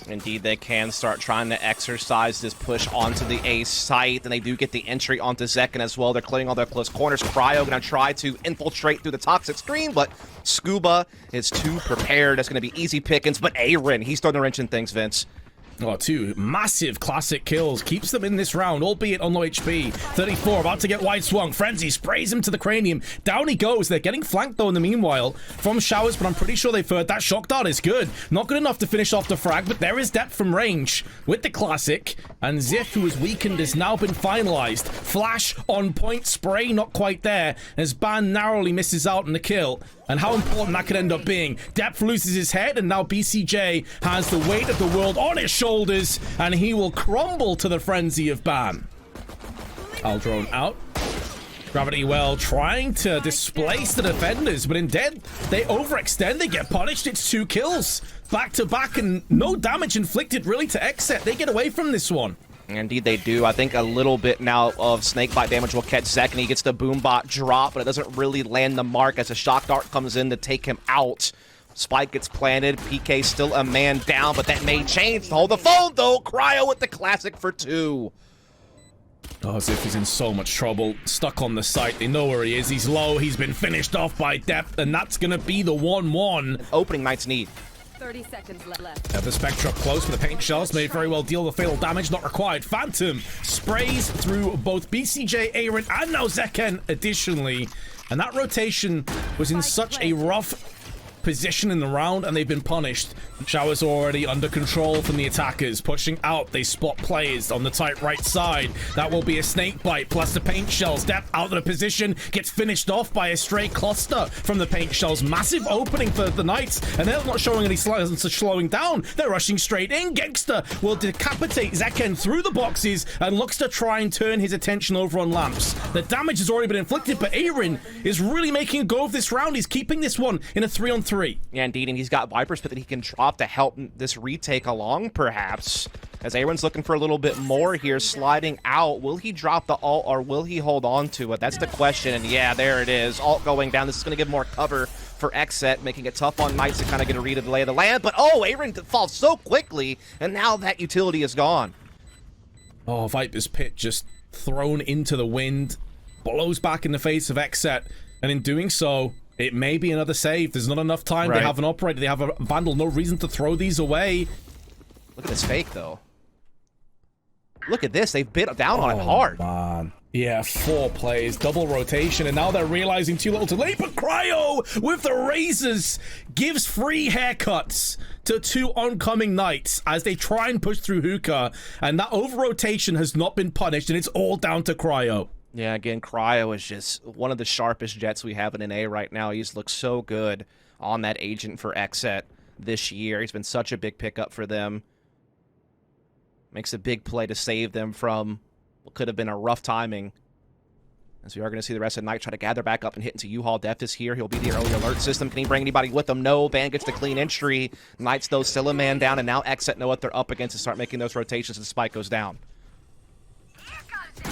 Indeed, they can start trying to exercise this push onto the A site, and they do get the entry onto Zekken as well. They're clearing all their close corners. Cryo going to try to infiltrate through the toxic screen, but Scuba is too prepared. That's going to be easy pickings, but Aaron, he's starting to wrench in things, Vince. Oh, two massive classic kills. Keeps them in this round, albeit on low HP. 34, about to get wide swung. Frenzy sprays him to the cranium. Down he goes. They're getting flanked, though, in the meanwhile from showers, but I'm pretty sure they've heard that shock dart is good. Not good enough to finish off the frag, but there is depth from range with the classic. And Ziff, who was weakened, has now been finalized. Flash on point, spray not quite there, as Ban narrowly misses out on the kill. And how important that could end up being. Depth loses his head, and now BCJ has the weight of the world on his shoulders, and he will crumble to the frenzy of Ban. Aldrone out. Gravity Well trying to displace the defenders, but instead they overextend, they get punished. It's 2 kills back to back, and no damage inflicted really to XSET. They get away from this one. Indeed they do. I think a little bit now of snakebite damage will catch Zekken. He gets the boombot drop, but it doesn't really land the mark as a shock dart comes in to take him out. Spike gets planted. PK still a man down, but that may change. Hold the phone though. Cryo with the classic for 2. Oh, Ziff is in so much trouble. Stuck on the site. They know where he is. He's low. He's been finished off by Depth, and that's going to be the 1-1. Opening Knight's need. 30 seconds left. Have the Spectre up close with the paint shells. May very well deal the fatal damage. Not required. Phantom sprays through both BCJ, Aaron, and now Zekken additionally. And that rotation was in such a rough position in the round, and they've been punished. Showers already under control from the attackers. Pushing out, they spot players on the tight right side. That will be a snake bite plus the paint shells. Depth out of the position, gets finished off by a stray cluster from the paint shells. Massive opening for the Knights, and they're not showing any signs of slowing down. They're rushing straight in. Genghsta will decapitate Zekken through the boxes and looks to try and turn his attention over on Lamps. The damage has already been inflicted, but Aaron is really making a go of this round. He's keeping this one in a 3-on-3. Yeah, indeed, and he's got Viper's Pit that he can drop to help this retake along, perhaps. As Aaron's looking for a little bit more here, sliding out. Will he drop the ult, or will he hold on to it? That's the question, and yeah, there it is. Ult going down. This is going to give more cover for XSET, making it tough on Knights to kind of get a read of the lay of the land. But, oh, Aaron falls so quickly, and now that utility is gone. Oh, Viper's Pit just thrown into the wind. Blows back in the face of XSET, and in doing so, it may be another save. There's not enough time. Right. They have an operator. They have a Vandal. No reason to throw these away. Look at this fake, though. Look at this. They've bit down on it hard. Man. Yeah, 4 plays, double rotation, and now they're realizing too little too late. But Cryo, with the razors, gives free haircuts to 2 oncoming Knights as they try and push through Hookah. And that over-rotation has not been punished, and it's all down to Cryo. Yeah, again, Cryo is just one of the sharpest jets we have in an A right now. He's looked so good on that agent for XSET this year. He's been such a big pickup for them. Makes a big play to save them from what could have been a rough timing. As we are going to see the rest of the night try to gather back up and hit into U-Haul. Deft is here. He'll be the early alert system. Can he bring anybody with him? No. Ban gets the clean entry. Knights, though, still a man down, and now XSET know what they're up against and start making those rotations as the spike goes down.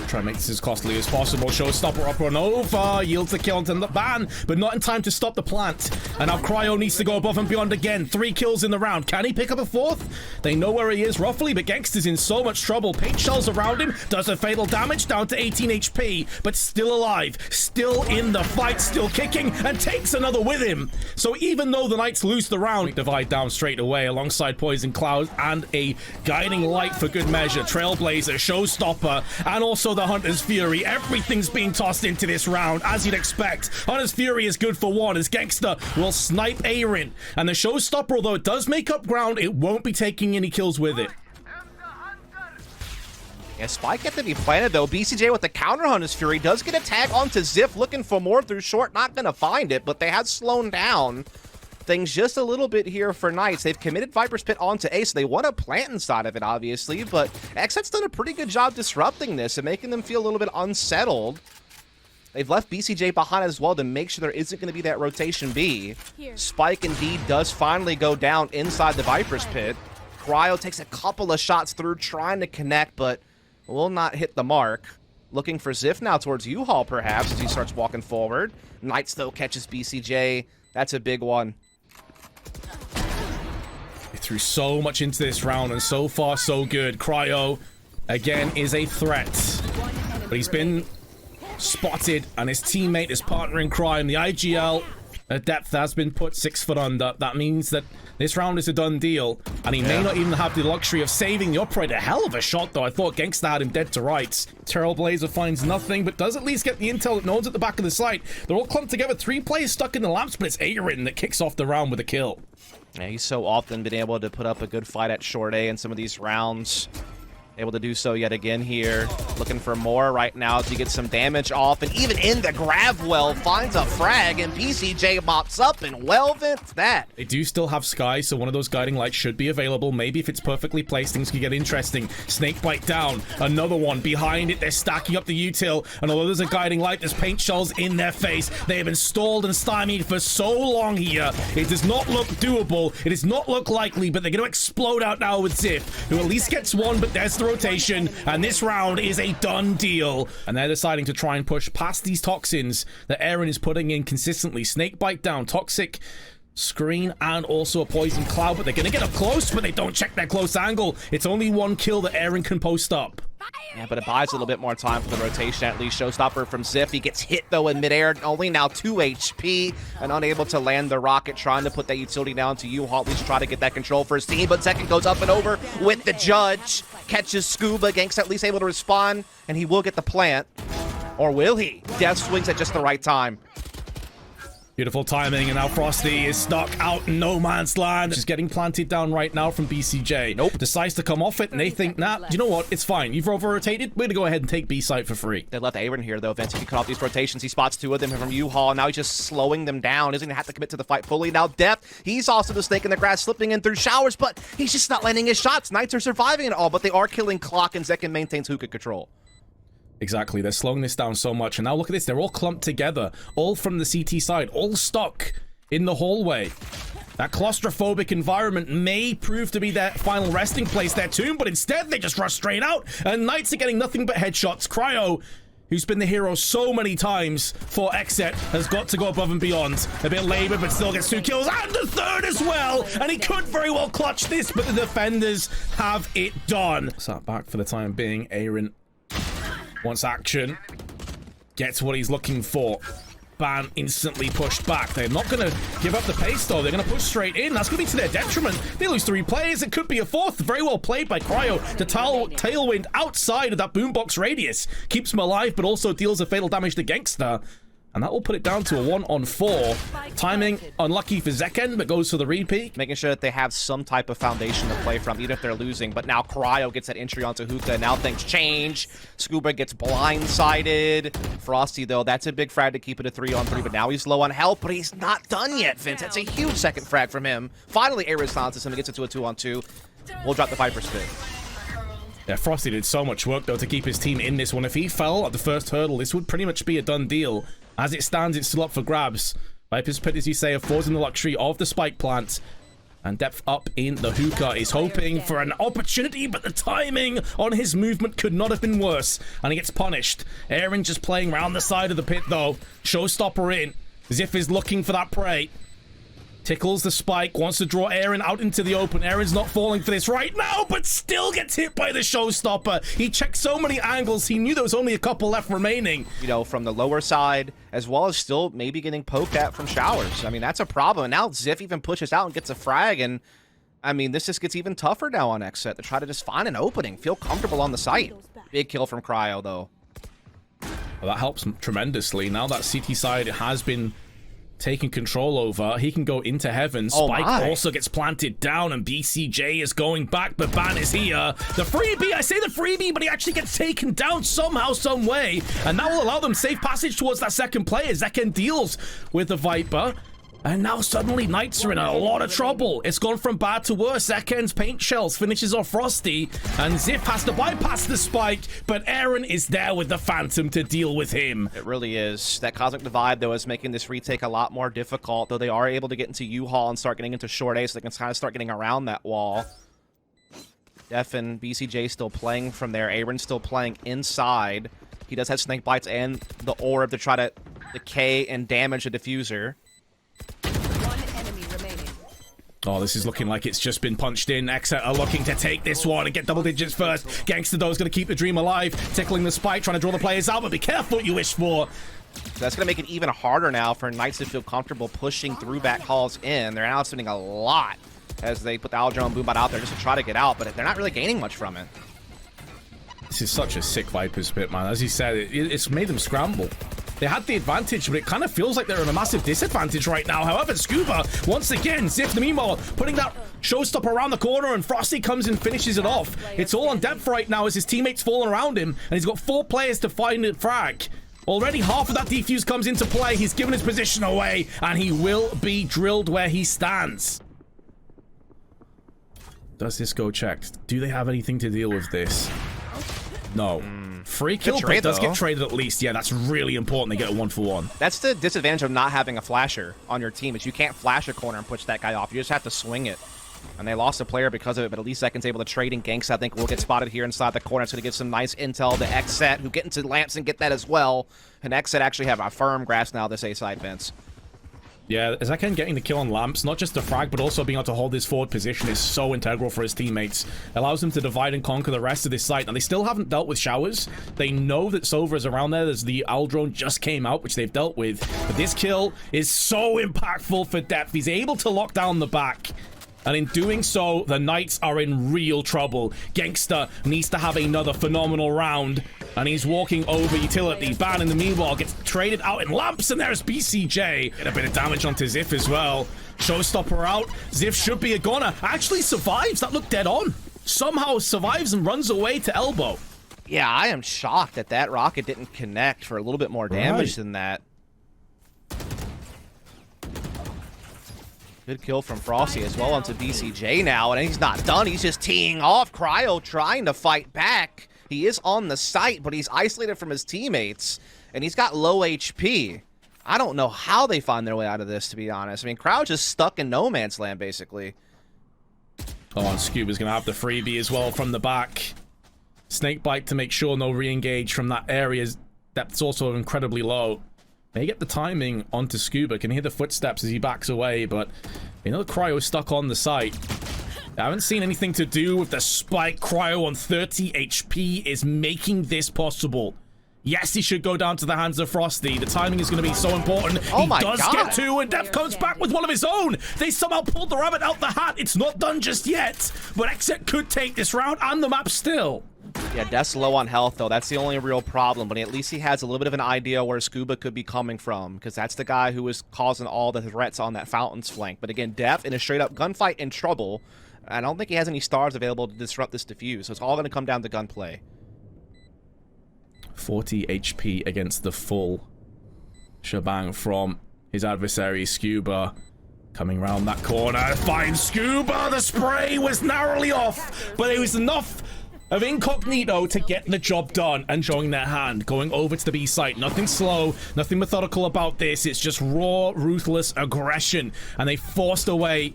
Try to make this as costly as possible. Showstopper up and over. Yields the kill onto the Ban, but not in time to stop the plant. And now Cryo needs to go above and beyond again. 3 kills in the round. Can he pick up a 4th? They know where he is roughly, but Genghsta's in so much trouble. Paint shells around him. Does a fatal damage down to 18 HP, but still alive. Still in the fight. Still kicking and takes another with him. So even though the Knights lose the round, divide down straight away alongside Poison Cloud and a guiding light for good measure. Trailblazer, Showstopper, and also the Hunter's Fury. Everything's being tossed into this round, as you'd expect. Hunter's Fury is good for 1, as Genghsta will snipe Aaron. And the Showstopper, although it does make up ground, it won't be taking any kills with it. Yeah, Spike had to be planted, though. BCJ with the counter Hunter's Fury does get a tag onto Ziff, looking for more through short. Not going to find it, but they have slowed down things just a little bit here for Knights. They've committed Viper's Pit onto Ace. They want to plant inside of it, obviously, but XSET's done a pretty good job disrupting this and making them feel a little bit unsettled. They've left BCJ behind as well to make sure there isn't going to be that rotation B. Spike indeed does finally go down inside the Viper's Pit. Cryo takes a couple of shots through trying to connect, but will not hit the mark. Looking for Ziff now towards U-Haul, perhaps, as he starts walking forward. Knights, though, catches BCJ. That's a big one. They threw so much into this round, and so far, so good. Cryo, again, is a threat. But he's been spotted, and his teammate, his partner in crime, the IGL depth has been put 6 foot under. That means that this round is a done deal, and he may not even have the luxury of saving the upright. A hell of a shot, though. I thought genghsta had him dead to rights. Trailblazer finds nothing, but does at least get the intel that no one's at the back of the site. They're all clumped together. 3 players stuck in the lamps, but it's Aaron that kicks off the round with a kill. Yeah, he's so often been able to put up a good fight at short A in some of these rounds. Able to do so yet again here. Looking for more right now to get some damage off. And even in the grab well, finds a frag, and BCJ mops up and well vents that. They do still have Sky, so one of those guiding lights should be available. Maybe if it's perfectly placed, things could get interesting. Snakebite down. Another one behind it. They're stacking up the util. And although there's a guiding light, there's paint shells in their face. They have been stalled and stymied for so long here. It does not look doable. It does not look likely, but they're going to explode out now with Ziff, who at least gets one, but there's the rotation, and this round is a done deal. And they're deciding to try and push past these toxins that Aaron is putting in consistently. Snakebite down, toxic screen, and also a poison cloud, but they're gonna get up close, but they don't check their close angle. It's only 1 kill that Aaron can post up. Yeah, but it buys a little bit more time for the rotation, at least. Showstopper from Ziff. He gets hit, though, in midair. Only now 2 HP and unable to land the rocket. Trying to put that utility down to U-Haul, at least try to get that control for his team. But second goes up and over with the judge. Catches Scuba. Genghsta at least able to respond, and he will get the plant. Or will he? Death swings at just the right time. Beautiful timing, and now Frosty is stuck out in no man's land. Just getting planted down right now from BCJ. Nope. Decides to come off it, and they think, nah, you know what? It's fine. You've over-rotated. We're gonna go ahead and take B site for free. They left Aaron here, though. Vince, he can cut off these rotations. He spots 2 of them from U-Haul. Now he's just slowing them down. Doesn't even have to commit to the fight fully. Now Depth, he's also the snake in the grass, slipping in through showers, but he's just not landing his shots. Knights are surviving it all, but they are killing Clock, and Zekken maintains hookah control. Exactly, they're slowing this down so much, and now look at this, they're all clumped together, all from the CT side, all stuck in the hallway. That claustrophobic environment may prove to be their final resting place, their tomb, but instead they just rush straight out, and Knights are getting nothing but headshots. Cryo, who's been the hero so many times for XSET, has got to go above and beyond. A bit labored, but still gets 2 kills, and the 3rd as well, and he could very well clutch this, but the defenders have it done. Sat back for the time being. Aaron wants action, gets what he's looking for. Ban instantly pushed back. They're not going to give up the pace, though. They're going to push straight in. That's going to be to their detriment. They lose 3 players. It could be a 4th. Very well played by Cryo to tailwind outside of that boombox radius. Keeps him alive, but also deals a fatal damage to genghsta. And that will put it down to a 1-on-4. Timing unlucky for Zekken, but goes for the repeat. Making sure that they have some type of foundation to play from, even if they're losing. But now Cryo gets that entry onto Hookah. Now things change. Scuba gets blindsided. Frosty, though, that's a big frag to keep it a 3-on-3. But now he's low on health, but he's not done yet, Vince. That's a huge second frag from him. Finally, Ares silences him and gets it to a 2-on-2. We'll drop the Viper spit. Yeah, Frosty did so much work, though, to keep his team in this one. If he fell at the first hurdle, this would pretty much be a done deal. As it stands, it's still up for grabs. Viper's Pit, as you say, affords him the luxury of the spike plant. And Depth up in the hookah is hoping for an opportunity, but the timing on his movement could not have been worse. And he gets punished. Aaron just playing around the side of the pit, though. Showstopper in. Ziff is looking for that prey. Tickles the spike, wants to draw Aaron out into the open. Aaron's not falling for this right now, but still gets hit by the showstopper. He checked so many angles, he knew there was only a couple left remaining. You know, from the lower side, as well as still maybe getting poked at from showers. I mean, that's a problem. And now Ziff even pushes out and gets a frag, and I mean, this just gets even tougher now on XSET to try to just find an opening, feel comfortable on the site. Big kill from Cryo, though. Well, that helps tremendously. Now that CT side has been taking control over, he can go into heaven. Spike also gets planted down, and BCJ is going back, but Ban is here. The freebie, I say the freebie, but he actually gets taken down somehow, some way, and that will allow them safe passage towards that second player. Zekken deals with the Viper, and now suddenly Knights are in a lot of trouble. It's gone from bad to worse. Zekken's paint shells finishes off Frosty, and Ziff has to bypass the spike, but Aaron is there with the Phantom to deal with him. It really is. That Cosmic Divide, though, is making this retake a lot more difficult, though they are able to get into U-Haul and start getting into short A, so they can kind of start getting around that wall. Def and BCJ still playing from there. Aaron still playing inside. He does have Snake Bites and the Orb to try to decay and damage the diffuser. Oh, this is looking like it's just been punched in. XSET are looking to take this one and get double digits first. Genghsta though is going to keep the dream alive, tickling the spike, trying to draw the players out, but be careful what you wish for. So that's going to make it even harder now for Knights to feel comfortable pushing through back calls in. They're now spending a lot as they put the Aldro and Boombot out there just to try to get out, but they're not really gaining much from it. This is such a sick Viper's pit, man. As he said, it's made them scramble. They had the advantage, but it kind of feels like they're in a massive disadvantage right now. However, Scuba, once again, Ziff, meanwhile, putting that showstopper around the corner, and Frosty comes and finishes it off. It's all on depth right now as his teammates falling around him, and he's got 4 players to find a frag. Already half of that defuse comes into play. He's given his position away, and he will be drilled where he stands. Does this go checked? Do they have anything to deal with this? No. Free kill pick does get traded at least. Yeah, that's really important. They get a 1-for-1. That's the disadvantage of not having a flasher on your team, is you can't flash a corner and push that guy off. You just have to swing it. And they lost a player because of it, but at least Zekin's able to trade, and Genghsta, I think, will get spotted here inside the corner. It's going to give some nice intel to XSET, who get into lamps and get that as well. And XSET actually have a firm grasp now of this A-side, Vince. Yeah, Zekin getting the kill on lamps, not just the frag, but also being able to hold his forward position is so integral for his teammates. Allows them to divide and conquer the rest of this site. And they still haven't dealt with showers. They know that Sova is around there. There's the Aldrone just came out, which they've dealt with. But this kill is so impactful for depth. He's able to lock down the back. And in doing so, the Knights are in real trouble. Genghsta needs to have another phenomenal round. And he's walking over utility. Ban in the meanwhile gets traded out in lamps. And there's BCJ. Get a bit of damage onto Ziff as well. Showstopper out. Ziff should be a goner. Actually survives. That looked dead on. Somehow survives and runs away to elbow. Yeah, I am shocked that that rocket didn't connect for a little bit more damage than that. Good kill from Frosty as well onto BCJ now, and he's not done. He's just teeing off. Cryo trying to fight back. He is on the site, but he's isolated from his teammates, and he's got low HP. I don't know how they find their way out of this, to be honest. I mean, Crowd just stuck in no man's land, basically. Oh, and Scuba's going to have the freebie as well from the back. Snakebite to make sure no re-engage from that area. That's also incredibly low. They get the timing onto Scuba, can hear the footsteps as he backs away, but you know the Cryo is stuck on the site. I haven't seen anything to do with the spike. Cryo on 30 HP is making this possible. Yes, he should go down to the hands of Frosty. The timing is going to be so important. He does get 2, and Def comes back with one of his own. They somehow pulled the rabbit out the hat. It's not done just yet, but XSET could take this round and the map still. Yeah, Def's low on health, though. That's the only real problem, but at least he has a little bit of an idea where Scuba could be coming from, because that's the guy who is causing all the threats on that Fountain's flank. But again, Def, in a straight-up gunfight, in trouble. I don't think he has any stars available to disrupt this defuse, so it's all going to come down to gunplay. 40 HP against the full shebang from his adversary, Scuba. Coming round that corner, finds Scuba! The spray was narrowly off, but it was enough of incognito to get the job done and join their hand. Going over to the B site. Nothing slow, nothing methodical about this. It's just raw, ruthless aggression. And they forced away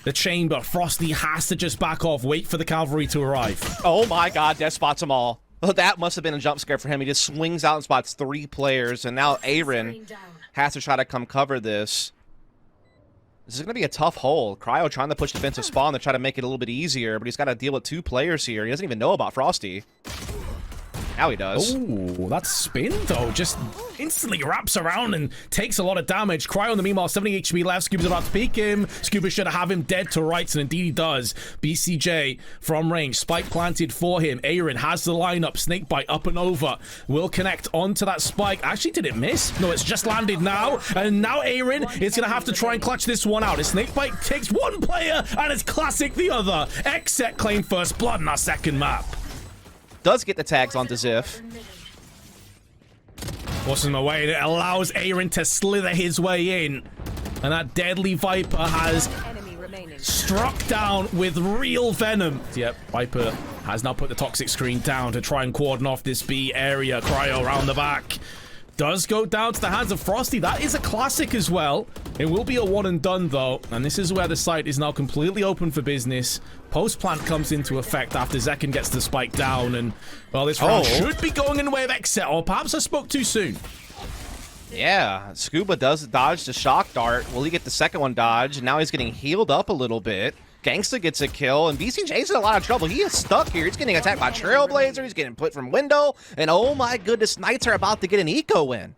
the chamber. Frosty has to just back off, wait for the cavalry to arrive. Oh my god, Def spots them all. Oh, that must have been a jump scare for him. He just swings out and spots 3 players, and now Aaron has to try to come cover this. This is going to be a tough hole. Cryo trying to push defensive spawn to try to make it a little bit easier, but he's got to deal with 2 players here. He doesn't even know about Frosty. Now he does. Oh, that spin, though, just instantly wraps around and takes a lot of damage. Cryo in the meanwhile, 70 HP left. Scuba's about to peek him. Scuba should have him dead to rights, and indeed he does. BCJ from range. Spike planted for him. Aaron has the lineup. Snakebite up and over. Will connect onto that spike. Actually, did it miss? No, it's just landed now. And now Aaron is going to have to try and clutch this one out. His Snakebite takes one player, and it's classic the other. XSET claim first blood in our second map. Does get the tags onto Ziff. Forcing him away. That allows Aaron to slither his way in. And that deadly Viper has struck down with real venom. Yep, Viper has now put the toxic screen down to try and cordon off this B area. Cryo around the back. Does go down to the hands of Frosty. That is a classic as well. It will be a one and done, though. And this is where the site is now completely open for business. Post-plant comes into effect after Zekin gets the spike down. And, well, this round should be going in the way of XSET. Or perhaps I spoke too soon. Yeah, Scuba does dodge the shock dart. Will he get the second one dodged? Now he's getting healed up a little bit. Genghsta gets a kill, and BCJ's in a lot of trouble. He is stuck here. He's getting attacked by Trailblazer. He's getting put from window. And oh my goodness, Knights are about to get an eco win.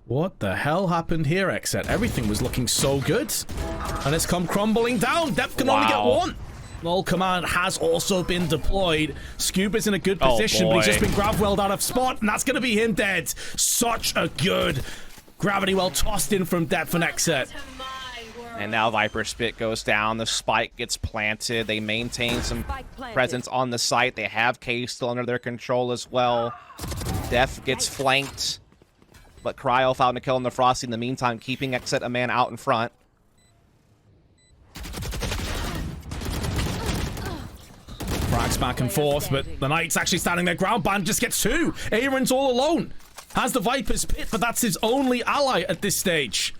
What the hell happened here, XSET? Everything was looking so good. And it's come crumbling down. Depth can only get one. Null command has also been deployed. Scuba's in a good position, but he's just been gravwelled out of spot, and that's going to be him dead. Such a good gravity well tossed in from depth and XSET. And now Viper Spit goes down. The spike gets planted. They maintain some presence on the site. They have K still under their control as well. Def gets flanked, but Cryo found a kill in the Frosty in the meantime, keeping XSET a man out in front. Frags back and forth, but the Knight's actually standing their ground. Ban just gets two. Aaron's all alone. Has the Viper's Pit, but that's his only ally at this stage.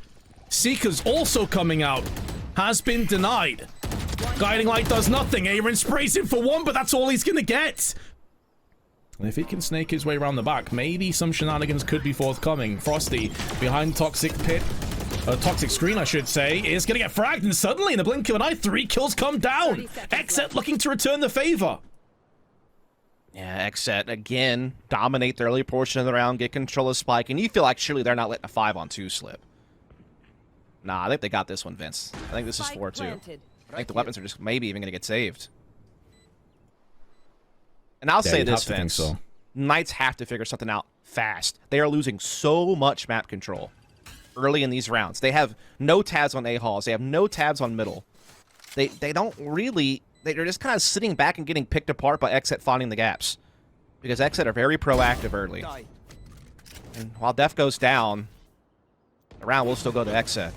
Seeker's also coming out. Has been denied. Guiding Light does nothing. Aaron sprays him for one, but that's all he's going to get. And if he can snake his way around the back, maybe some shenanigans could be forthcoming. Frosty behind Toxic Pit. Toxic Screen, I should say, is going to get fragged, and suddenly, in the blink of an eye, 3 kills come down. XSET looking to return the favor. Yeah, XSET, again, dominate the early portion of the round, get control of Spike, and you feel like surely they're not letting a 5-on-2 slip. Nah, I think they got this one, Vince. I think this is 4-2. I think the weapons are just maybe even going to get saved. And I'll say this, Vince. So. Knights have to figure something out fast. They are losing so much map control early in these rounds. They have no tabs on A-halls. They have no tabs on middle. They don't really... They're just kind of sitting back and getting picked apart by XSET finding the gaps. Because XSET are very proactive early. And while Def goes down, the round will still go to XSET.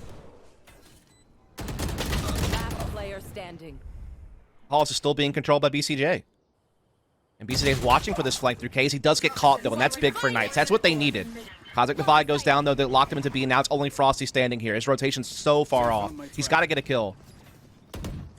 Halls is still being controlled by BCJ. And BCJ is watching for this flank through K's. He does get caught, though, and that's big for Knights. That's what they needed. Cosmic Divide goes down, though. They locked him into B, and now it's only Frosty standing here. His rotation's so far off. He's got to get a kill.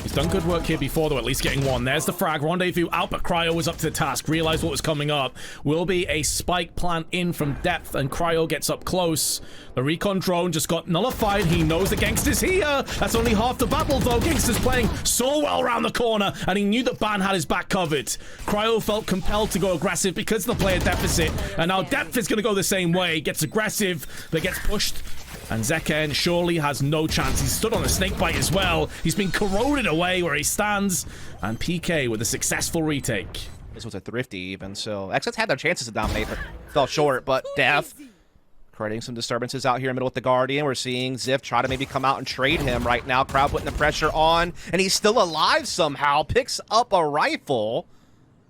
He's done good work here before, though, at least getting one. There's the frag. Rendezvous out, but Cryo was up to the task. Realized what was coming up. Will be a spike plant in from depth, and Cryo gets up close. The recon drone just got nullified. He knows the Gangsta's here. That's only half the battle, though. Gangsta's playing so well around the corner, and he knew that Ban had his back covered. Cryo felt compelled to go aggressive because of the player deficit, and now depth is going to go the same way. Gets aggressive, but gets pushed. And Zeken surely has no chance. He's stood on a snake bite as well. He's been corroded away where he stands. And PK with a successful retake. This was a thrifty even, so XSET's had their chances to dominate, but fell short. But Def creating some disturbances out here in the middle with the Guardian. We're seeing Ziff try to maybe come out and trade him right now. Crowd putting the pressure on, and he's still alive somehow. Picks up a rifle.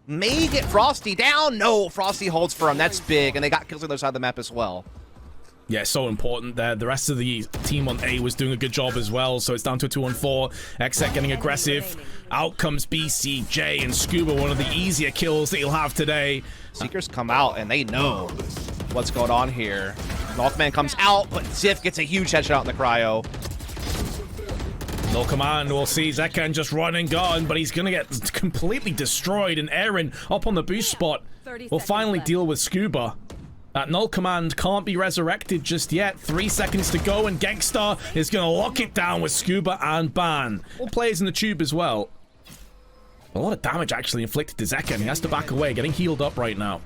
May get Frosty down. No, Frosty holds firm. That's big, and they got kills on the other side of the map as well. Yeah, so important there. The rest of the team on A was doing a good job as well, so it's down to a 2-on-4. XSET getting aggressive. Out comes BCJ and Scuba, one of the easier kills that you'll have today. Seekers come out, and they know what's going on here. Northman comes out, but Ziff gets a huge headshot in the Cryo. No command, we'll see Zeken just run and gun, but he's going to get completely destroyed, and Aaron up on the boost spot will finally deal with Scuba. That null command can't be resurrected just yet. 3 seconds to go, and genghsta is going to lock it down with Scuba and Ban. All players in the tube as well. A lot of damage actually inflicted to Zeken. He has to back away, getting healed up right now.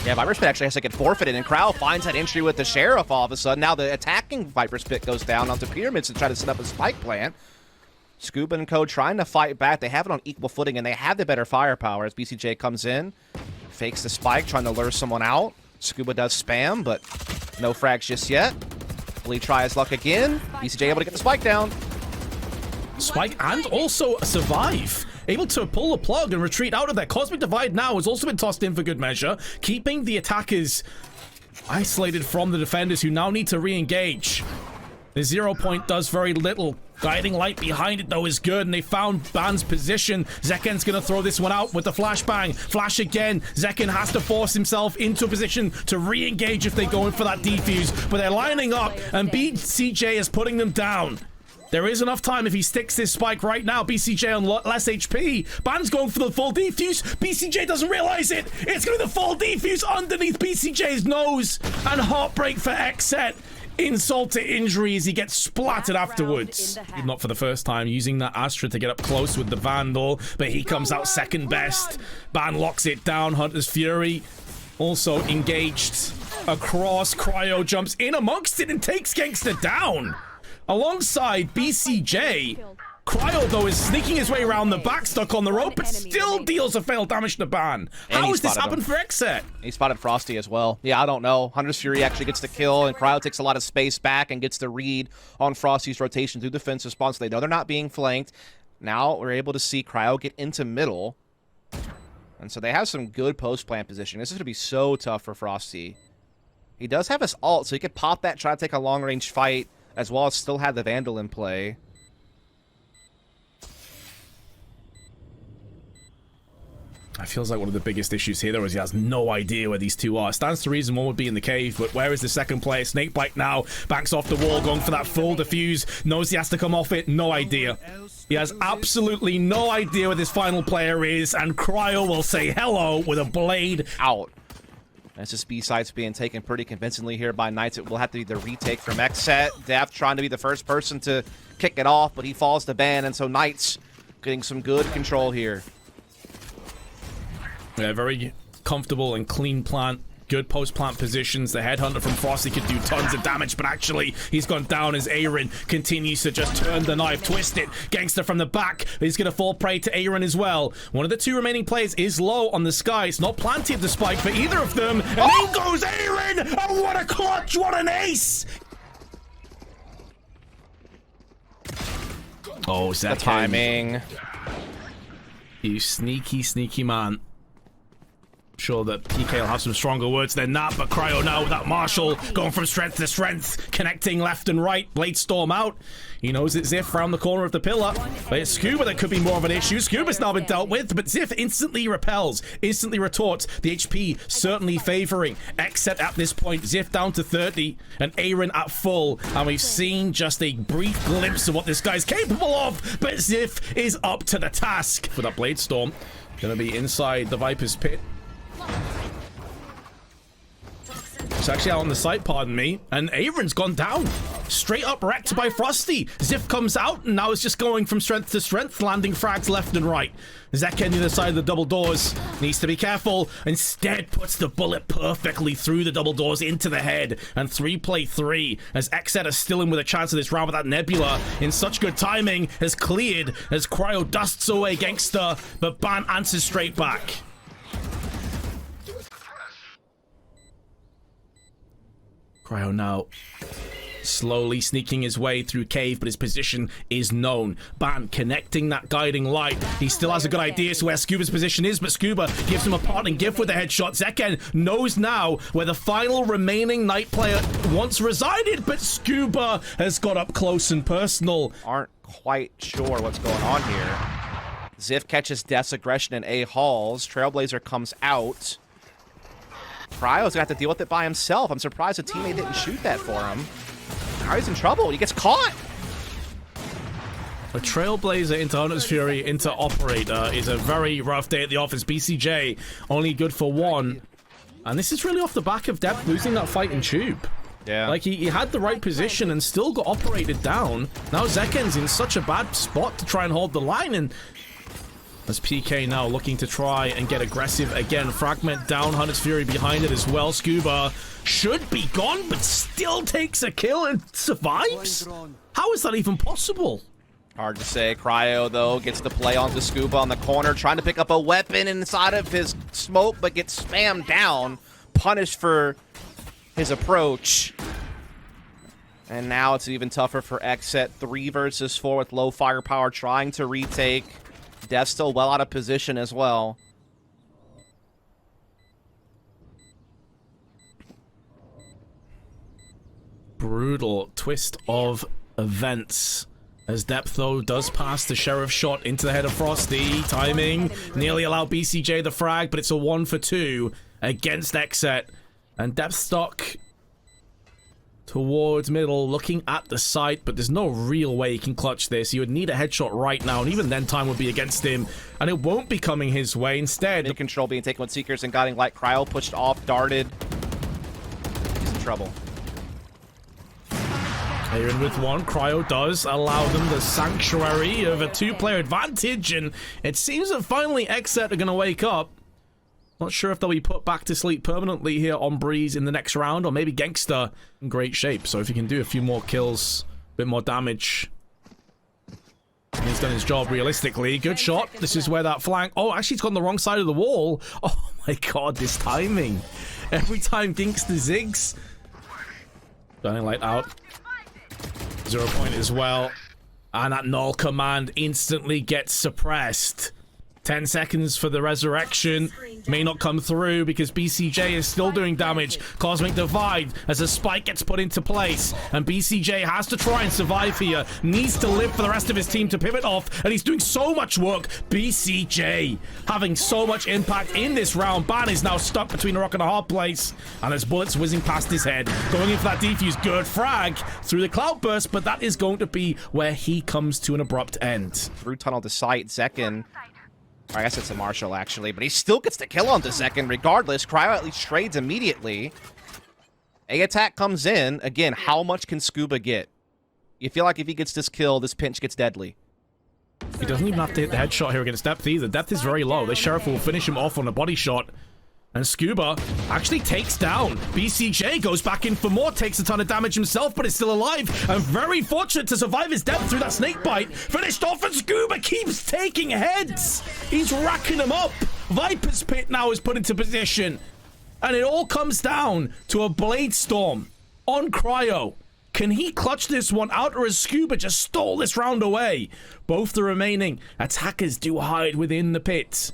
Yeah, Viper Spit actually has to get forfeited, and Crow finds that entry with the Sheriff all of a sudden. Now the attacking Viper Spit goes down onto Pyramids to try to set up a spike plant. Scuba and Co trying to fight back. They have it on equal footing, and they have the better firepower as BCJ comes in, fakes the spike, trying to lure someone out. Scuba does spam, but no frags just yet. Will he try his luck again? BCJ able to get the spike down. Spike and also survive. Able to pull the plug and retreat out of there. Cosmic Divide now has also been tossed in for good measure, keeping the attackers isolated from the defenders who now need to re-engage. The 0 point does very little. Guiding Light behind it, though, is good, and they found Ban's position. Zeken's going to throw this one out with the flashbang. Flash again. Zeken has to force himself into a position to re-engage if they go in for that defuse, but they're lining up, and BCJ is putting them down. There is enough time if he sticks this spike right now. BCJ on less HP. Ban's going for the full defuse. BCJ doesn't realize it. It's going to be the full defuse underneath BCJ's nose. And heartbreak for XSET. Insult to injury as he gets splattered afterwards. Not for the first time, using that Astra to get up close with the Vandal. But he comes out second best. Ban locks it down. Hunter's Fury also engaged across. Cryo jumps in amongst it and takes Genghsta down. Alongside BCJ, Cryo, though, is sneaking his way around the back, stuck on the rope, but still deals a fatal damage to Ban. How has this happened for XSET? He spotted Frosty as well. Yeah, I don't know. Hunter's Fury actually gets the kill, and Cryo takes a lot of space back and gets the read on Frosty's rotation through defensive spawns. So they know they're not being flanked. Now we're able to see Cryo get into middle. And so they have some good post-plant position. This is going to be so tough for Frosty. He does have his ult, so he could pop that, try to take a long-range fight, as well as still have the Vandal in play. It feels like one of the biggest issues here, though, is he has no idea where these two are. Stands to reason one would be in the cave, but where is the second player? Snakebite now, backs off the wall, going for that full defuse, knows he has to come off it, no idea. He has absolutely no idea where this final player is, and Cryo will say hello with a blade out. That's just B-sides being taken pretty convincingly here by Knights. It will have to be the retake from XSET. Def trying to be the first person to kick it off, but he falls to ban, and so Knights getting some good control here. Yeah, very comfortable and clean plant. Good post-plant positions. The headhunter from Frosty could do tons of damage, but actually he's gone down as Aaron continues to just turn the knife, twist it. Genghsta from the back. He's going to fall prey to Aaron as well. One of the two remaining players is low on the sky. It's not planted the spike for either of them. And in goes Aaron! Oh, what a clutch! What an ace! Oh, Zach. The timing. You sneaky, sneaky man. Sure that PK will have some stronger words than that, but Cryo now with that Marshall going from strength to strength, connecting left and right. Blade Storm out. He knows it's Ziff around the corner of the pillar, but it's Scuba that could be more of an issue. Scuba's now been dealt with, but Ziff instantly repels, instantly retorts. The HP certainly favoring XSET at this point. Ziff down to 30 and Aaron at full, and we've seen just a brief glimpse of what this guy's capable of, but Ziff is up to the task for that Blade Storm. Gonna be inside the Viper's pit. It's actually out on the site, pardon me, and Aaron's gone down. Straight up wrecked by Frosty. Ziff comes out, and now is just going from strength to strength, landing frags left and right. Zek on the other side of the double doors. Needs to be careful. Instead, puts the bullet perfectly through the double doors into the head. And 3-play-3, as XSET is still in with a chance of this round, with that Nebula in such good timing, has cleared as Cryo dusts away Genghsta, but Ban answers straight back. Cryo now slowly sneaking his way through cave, but his position is known. Ban connecting that guiding light. He still has a good idea as to where Scuba's position is, but Scuba gives him a parting gift with the headshot. Zeken knows now where the final remaining Knight player once resided, but Scuba has got up close and personal. Aren't quite sure what's going on here. Ziff catches Death's aggression in A halls. Trailblazer comes out. Cryo's gonna have to deal with it by himself. I'm surprised the teammate didn't shoot that for him. Now he's in trouble. He gets caught. A Trailblazer into Hunter's Fury into Operator is a very rough day at the office. BCJ only good for one. And this is really off the back of Depth losing that fight in Tube. Yeah. Like, he had the right position and still got operated down. Now Zeken's in such a bad spot to try and hold the line, and as PK now looking to try and get aggressive again. Fragment down, Hunter's Fury behind it as well. Scuba should be gone, but still takes a kill and survives? How is that even possible? Hard to say. Cryo, though, gets the play onto Scuba on the corner, trying to pick up a weapon inside of his smoke, but gets spammed down, punished for his approach. And now it's even tougher for XSET. 3 versus 4 with low firepower, trying to retake. Death's still well out of position as well. Brutal twist of events. As Depth, though, does pass the Sheriff shot into the head of Frosty. Timing nearly allowed BCJ the frag, but it's a 1 for 2 against XSET. And Depth stock towards middle, looking at the site, but there's no real way he can clutch this. He would need a headshot right now, and even then time would be against him, and it won't be coming his way. Instead, Mid control being taken with Seekers and guiding light. Cryo pushed off, darted. He's in trouble. Aaron with one. Cryo does allow them the sanctuary of a two-player advantage, and it seems that finally XSET are going to wake up. Not sure if they'll be put back to sleep permanently here on Breeze in the next round, or maybe Genghsta in great shape. So if he can do a few more kills, a bit more damage, he's done his job realistically. Good shot. This is where that flank... Oh, actually, he's gone the wrong side of the wall. Oh my god, this timing. Every time Genghsta zigs. Burning light out. 0 point as well. And that null command instantly gets suppressed. 10 seconds for the resurrection. May not come through because BCJ is still doing damage. Cosmic Divide as a spike gets put into place. And BCJ has to try and survive here. Needs to live for the rest of his team to pivot off. And he's doing so much work. BCJ having so much impact in this round. Ban is now stuck between a rock and a hard place. And there's bullets whizzing past his head. Going in for that defuse. Good frag through the cloud burst. But that is going to be where he comes to an abrupt end. Through tunnel to sight, Zekin. I guess it's a Marshall, actually, but he still gets the kill on the second regardless. Cryo at least trades immediately. A attack comes in. Again, how much can Scuba get? You feel like if he gets this kill, this pinch gets deadly. He doesn't even have to hit the headshot here against Depth either. Depth is very low. The Sheriff will finish him off on a body shot. And Scuba actually takes down. BCJ goes back in for more, takes a ton of damage himself, but is still alive. And very fortunate to survive his death through that snake bite. Finished off, and Scuba keeps taking heads. He's racking them up. Viper's Pit now is put into position. And it all comes down to a Blade Storm on Cryo. Can he clutch this one out, or has Scuba just stole this round away? Both the remaining attackers do hide within the pit.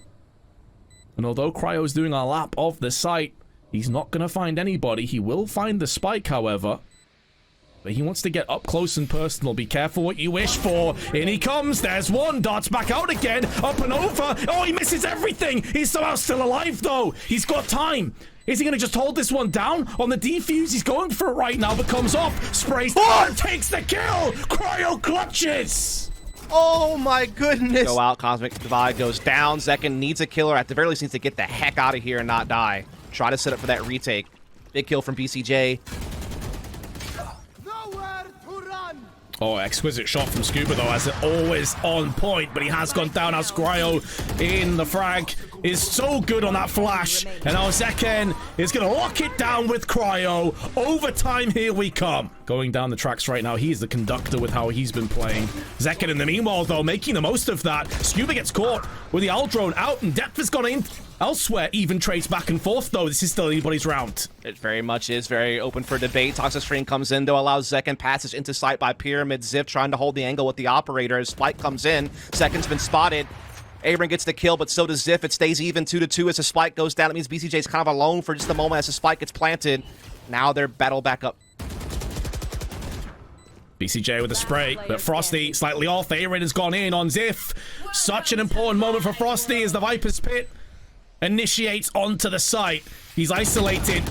And although Cryo's doing a lap of the site, he's not going to find anybody. He will find the spike, however. But he wants to get up close and personal. Be careful what you wish for. In he comes. There's one. Darts back out again. Up and over. Oh, he misses everything. He's somehow still alive, though. He's got time. Is he going to just hold this one down on the defuse? He's going for it right now, but comes off. Sprays. Oh, takes the kill. Cryo clutches. Oh my goodness. Go out, Cosmic Divide goes down. Zekin needs a killer. At the very least needs to get the heck out of here and not die. Try to set up for that retake. Big kill from BCJ. Oh, exquisite shot from Scuba, though, as it always on point, but he has gone down as Cryo in the frag is so good on that flash, and now Zekin is going to lock it down with Cryo. Overtime, here we come. Going down the tracks right now, he's the conductor with how he's been playing. Zekin in the meanwhile, though, making the most of that. Scuba gets caught with the Owl drone out, and Depth has gone in. Elsewhere, even trades back and forth, though. This is still anybody's round. It very much is very open for debate. Toxic Stream comes in, though, allows Zekin passage into sight by Pyramid. Ziv trying to hold the angle with the operator. As Spike comes in, Zekin's been spotted. Aaron gets the kill, but so does Ziv. It stays even 2-2 as the Spike goes down. It means BCJ's kind of alone for just a moment as the Spike gets planted. Now they're battle back up. BCJ with a spray, but Frosty slightly off. Aaron has gone in on Ziv. Such an important moment for Frosty as the Viper's Pit initiates onto the site. He's isolated,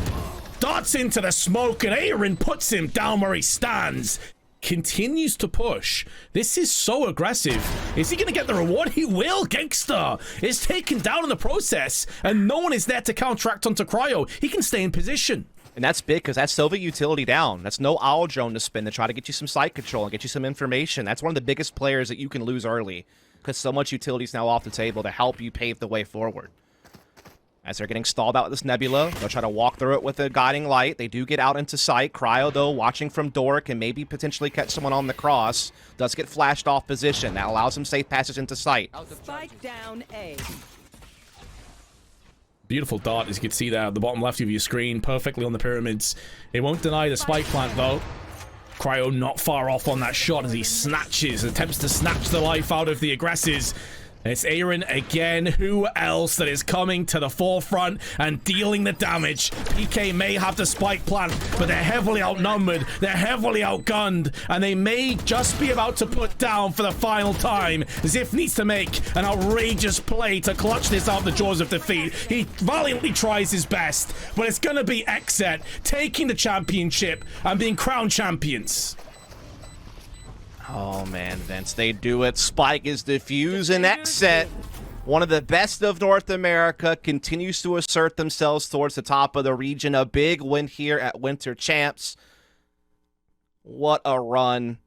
darts into the smoke, and Aaron puts him down where he stands. Continues to push. This is so aggressive. Is he going to get the reward? He will. Genghsta is taken down in the process, and no one is there to counteract onto Cryo. He can stay in position. And that's big because that's Silva utility down. That's no Owl drone to spin to try to get you some site control and get you some information. That's one of the biggest players that you can lose early because so much utility is now off the table to help you pave the way forward. As they're getting stalled out with this Nebula, they'll try to walk through it with a guiding light. They do get out into sight. Cryo, though, watching from door, can maybe potentially catch someone on the cross. Does get flashed off position. That allows him safe passage into sight. Spike down A. Beautiful dart, as you can see there at the bottom left of your screen, perfectly on the pyramids. It won't deny the spike plant, though. Cryo not far off on that shot as he attempts to snatch the life out of the aggressors. It's Aaron again. Who else that is coming to the forefront and dealing the damage? PK may have the spike plan, but they're heavily outnumbered. They're heavily outgunned, and they may just be about to put down for the final time. Ziff needs to make an outrageous play to clutch this out of the jaws of defeat. He valiantly tries his best, but it's going to be XSET taking the championship and being crowned champions. Oh man, Vince, they do it. Spike is defused in XSET. One of the best of North America continues to assert themselves towards the top of the region. A big win here at Winter Champs. What a run.